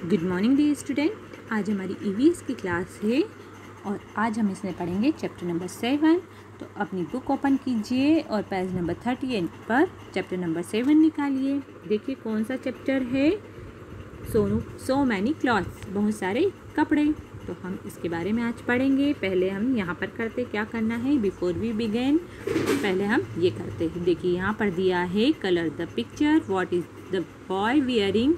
Good morning dear student. आज हमारी EVS की क्लास है और आज हम इसमें पढ़ेंगे चैप्टर नंबर 7। तो अपनी बुक ओपन कीजिए और पेज नंबर 38 पर चैप्टर नंबर 7 निकालिए। देखिए कौन सा चैप्टर है। सो मैनी क्लॉथ्स, बहुत सारे कपड़े। तो हम इसके बारे में आज पढ़ेंगे। पहले हम यहाँ पर करते क्या करना है। बिफोर वी बिगेन पहले हम ये करते हैं। देखिए यहाँ पर दिया है colour the picture. What is the boy wearing,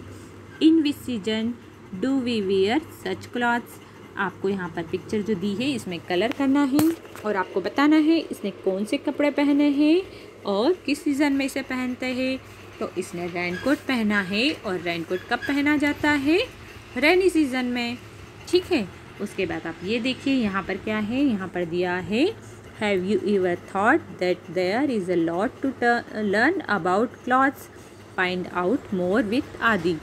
in which season do we wear such clothes. आपको यहाँ पर पिक्चर जो दी है इसमें कलर करना है और आपको बताना है इसने कौन से कपड़े पहने हैं और किस सीज़न में इसे पहनते हैं। तो इसने रेनकोट पहना है और रेनकोट कब पहना जाता है, रेनी सीज़न में। ठीक है। उसके बाद आप ये देखिए यहाँ पर क्या है। यहाँ पर दिया है have you ever thought that there is a lot to learn about clothes, find out more with Adi.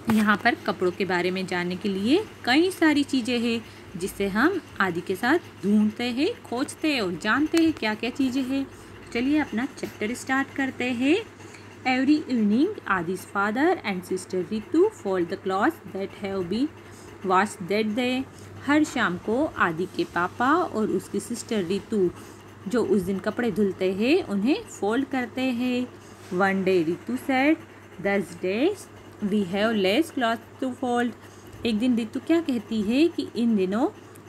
यहाँ पर कपड़ों के बारे में जानने के लिए कई सारी चीज़ें हैं जिससे हम आदि के साथ ढूंढते हैं, खोजते हैं और जानते हैं क्या क्या चीज़ें हैं। चलिए अपना चैप्टर स्टार्ट करते हैं। Every evening Adi's father and sister Ritu fold the clothes that have been washed that day. हर शाम को आदि के पापा और उसकी सिस्टर रितु जो उस दिन कपड़े धुलते हैं उन्हें फोल्ड करते हैं। One day Ritu said these days we have less cloth to fold. एक दिन रितु क्या कहती है कि इन दिनों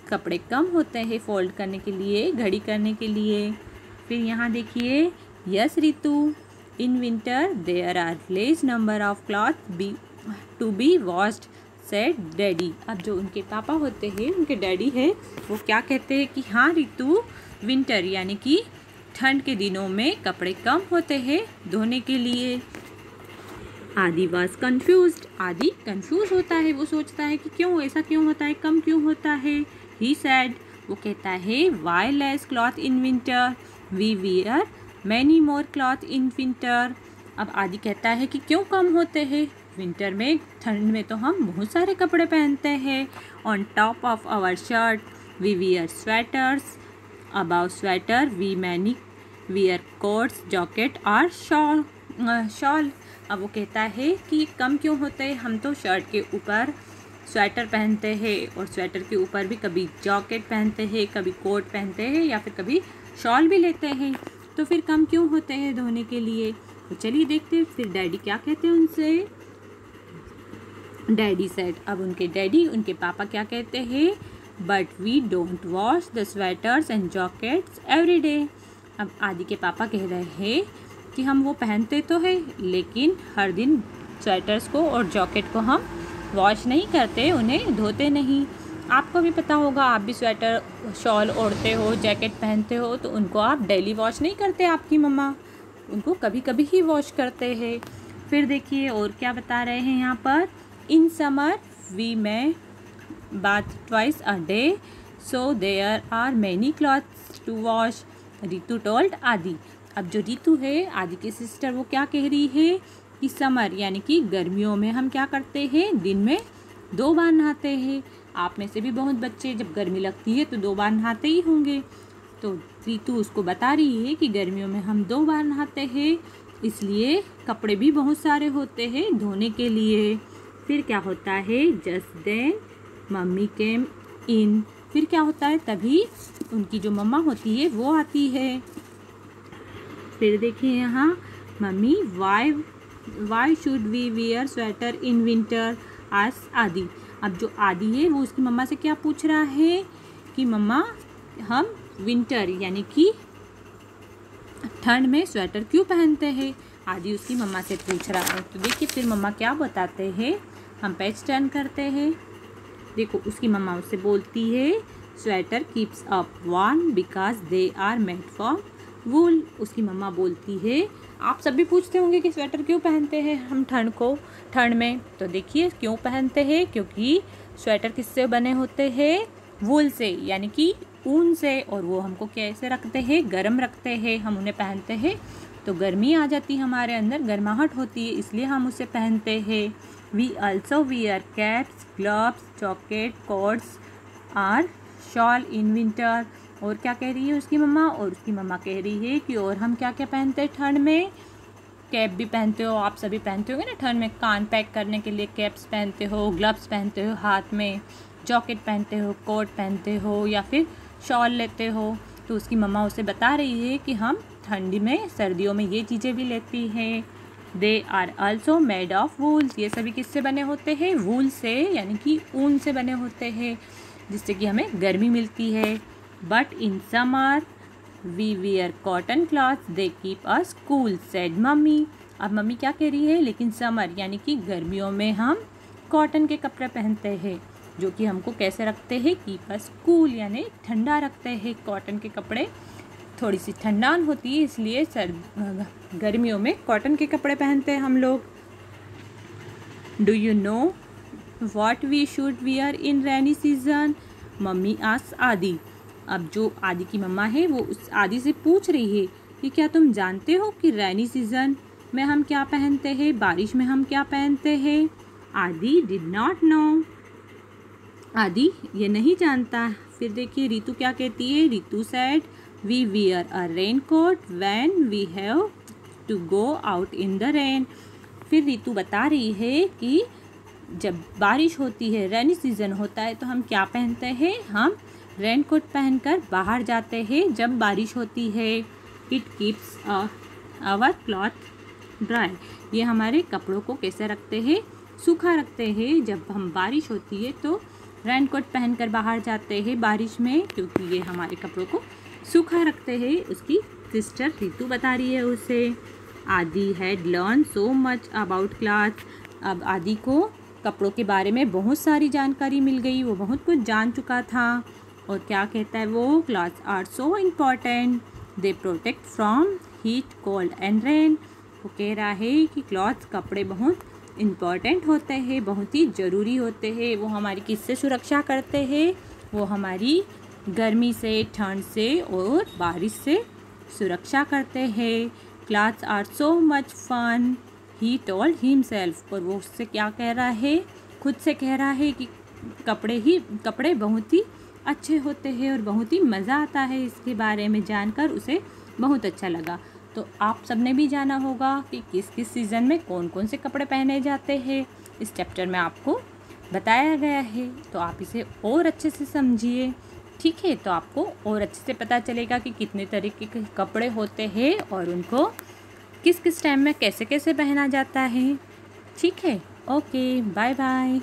कपड़े कम होते हैं फोल्ड करने के लिए, घड़ी करने के लिए। फिर यहाँ देखिए yes Ritu, in winter there are less number of cloth to be washed said daddy. अब जो उनके पापा होते हैं, उनके डैडी है, वो क्या कहते हैं कि हाँ रितु, विंटर यानी कि ठंड के दिनों में कपड़े कम होते हैं धोने के लिए। आदि वॉज कन्फ्यूज्ड, आदि कन्फ्यूज होता है। वो सोचता है कि क्यों ऐसा क्यों होता है, कम क्यों होता है। ही सैड, वो कहता है why less cloth in winter, we wear many more cloth in winter. अब आदि कहता है कि क्यों कम होते हैं, विंटर में, ठंड में तो हम बहुत सारे कपड़े पहनते हैं। On top of our shirt we wear sweaters, above sweater we many wear coats, jacket और शॉल। अब वो कहता है कि कम क्यों होते हैं, हम तो शर्ट के ऊपर स्वेटर पहनते हैं और स्वेटर के ऊपर भी कभी जैकेट पहनते हैं, कभी कोट पहनते हैं या फिर कभी शॉल भी लेते हैं। तो फिर कम क्यों होते हैं धोने के लिए। तो चलिए देखते हैं फिर डैडी क्या कहते हैं उनसे। डैडी सेड, अब उनके डैडी, उनके पापा क्या कहते हैं, but we don't wash the sweaters and jackets every day. अब आदि के पापा कह रहे हैं कि हम वो पहनते तो है लेकिन हर दिन स्वेटर्स को और जैकेट को हम वॉश नहीं करते, उन्हें धोते नहीं। आपको भी पता होगा, आप भी स्वेटर शॉल ओढ़ते हो, जैकेट पहनते हो, तो उनको आप डेली वॉश नहीं करते। आपकी मम्मा उनको कभी कभी ही वॉश करते हैं। फिर देखिए और क्या बता रहे हैं यहाँ पर। In summer we may bath twice a day so there are many clothes to wash, Ritu told Adi. अब जो रितु है आदि की सिस्टर, वो क्या कह रही है कि समर यानी कि गर्मियों में हम क्या करते हैं, दिन में 2 बार नहाते हैं। आप में से भी बहुत बच्चे जब गर्मी लगती है तो 2 बार नहाते ही होंगे। तो रितु उसको बता रही है कि गर्मियों में हम 2 बार नहाते हैं, इसलिए कपड़े भी बहुत सारे होते हैं धोने के लिए। फिर क्या होता है, जस्ट देन मम्मी केम इन। फिर क्या होता है, तभी उनकी जो मम्मा होती है वो आती है। फिर देखिए यहाँ mummy why should we wear sweater in winter आज आदि। अब जो आदि है वो उसकी मम्मा से क्या पूछ रहा है कि मम्मा हम विंटर यानी कि ठंड में स्वेटर क्यों पहनते हैं, आदि उसकी मम्मा से पूछ रहा है। तो देखिए फिर मम्मा क्या बताते हैं। हम पेज टर्न करते हैं। देखो उसकी मम्मा उससे बोलती है sweater keeps up warm because they are made for wool. उसकी मम्मा बोलती है, आप सब भी पूछते होंगे कि स्वेटर क्यों पहनते हैं हम ठंड में। तो देखिए क्यों पहनते हैं, क्योंकि स्वेटर किससे बने होते हैं, वूल से यानी कि ऊन से। और वो हमको कैसे रखते हैं, गर्म रखते हैं। हम उन्हें पहनते हैं तो गर्मी आ जाती है, हमारे अंदर गर्माहट होती है, इसलिए हम उसे पहनते हैं। We also wear caps, gloves, jacket, coats और शॉल इन विंटर। और क्या कह रही है उसकी मम्मा, और उसकी मम्मा कह रही है कि और हम क्या क्या पहनते हैं ठंड में, कैप भी पहनते हो, आप सभी पहनते होगे ना ठंड में, कान पैक करने के लिए कैप्स पहनते हो, ग्लव्स पहनते हो हाथ में, जैकेट पहनते हो, कोट पहनते हो या फिर शॉल लेते हो। तो उसकी मम्मा उसे बता रही है कि हम ठंडी में, सर्दियों में ये चीज़ें भी लेती हैं। They are also made of wools, ये सभी किससे बने होते हैं? वूल से, यानी कि ऊन से बने होते हैं, जिससे कि हमें गर्मी मिलती है। But in summer we wear cotton clothes they keep us cool said mummy. अब मम्मी क्या कह रही है? लेकिन समर यानी कि गर्मियों में हम कॉटन के कपड़े पहनते हैं, जो कि हमको कैसे रखते हैं? कीप अस कूल, यानी ठंडा रखते हैं। कॉटन के कपड़े थोड़ी सी ठंडान होती है, इसलिए गर्मियों में कॉटन के कपड़े पहनते हैं हम लोग। Do you know what we should wear in rainy season? Mummy asks Adi. अब जो आदि की मम्मा है वो उस आदि से पूछ रही है कि क्या तुम जानते हो कि रेनी सीजन में हम क्या पहनते हैं, बारिश में हम क्या पहनते हैं? आदि डिड नॉट नो, आदि ये नहीं जानता। फिर देखिए रितु क्या कहती है। Ritu said we wear a rain coat when we have to go out in the rain. फिर रितु बता रही है कि जब बारिश होती है, रेनी सीजन होता है, तो हम क्या पहनते हैं? हम रेन कोट पहनकर बाहर जाते हैं जब बारिश होती है। It keeps our cloth dry, ये हमारे कपड़ों को कैसे रखते हैं? सूखा रखते हैं। जब हम बारिश होती है तो रेन कोट पहनकर बाहर जाते हैं बारिश में, क्योंकि ये हमारे कपड़ों को सूखा रखते हैं। उसकी सिस्टर रितु बता रही है उसे। आदि had learn so much about cloth. अब आदि को कपड़ों के बारे में बहुत सारी जानकारी मिल गई, वो बहुत कुछ जान चुका था। और क्या कहता है वो? Clothes are so important, they protect from heat, cold and rain. वो कह रहा है कि क्लॉथ्स, कपड़े बहुत इम्पॉर्टेंट होते हैं, बहुत ही ज़रूरी होते हैं। वो हमारी किससे सुरक्षा करते हैं? वो हमारी गर्मी से, ठंड से और बारिश से सुरक्षा करते हैं। Clothes are so much fun, he told himself. और वो उससे क्या कह रहा है? खुद से कह रहा है कि कपड़े बहुत ही अच्छे होते हैं और बहुत ही मज़ा आता है इसके बारे में जानकर, उसे बहुत अच्छा लगा। तो आप सबने भी जाना होगा कि किस किस सीज़न में कौन कौन से कपड़े पहने जाते हैं। इस चैप्टर में आपको बताया गया है, तो आप इसे और अच्छे से समझिए। ठीक है, तो आपको और अच्छे से पता चलेगा कि कितने तरीके के कपड़े होते हैं और उनको किस किस टाइम में कैसे कैसे पहना जाता है। ठीक है, ओके, बाय बाय।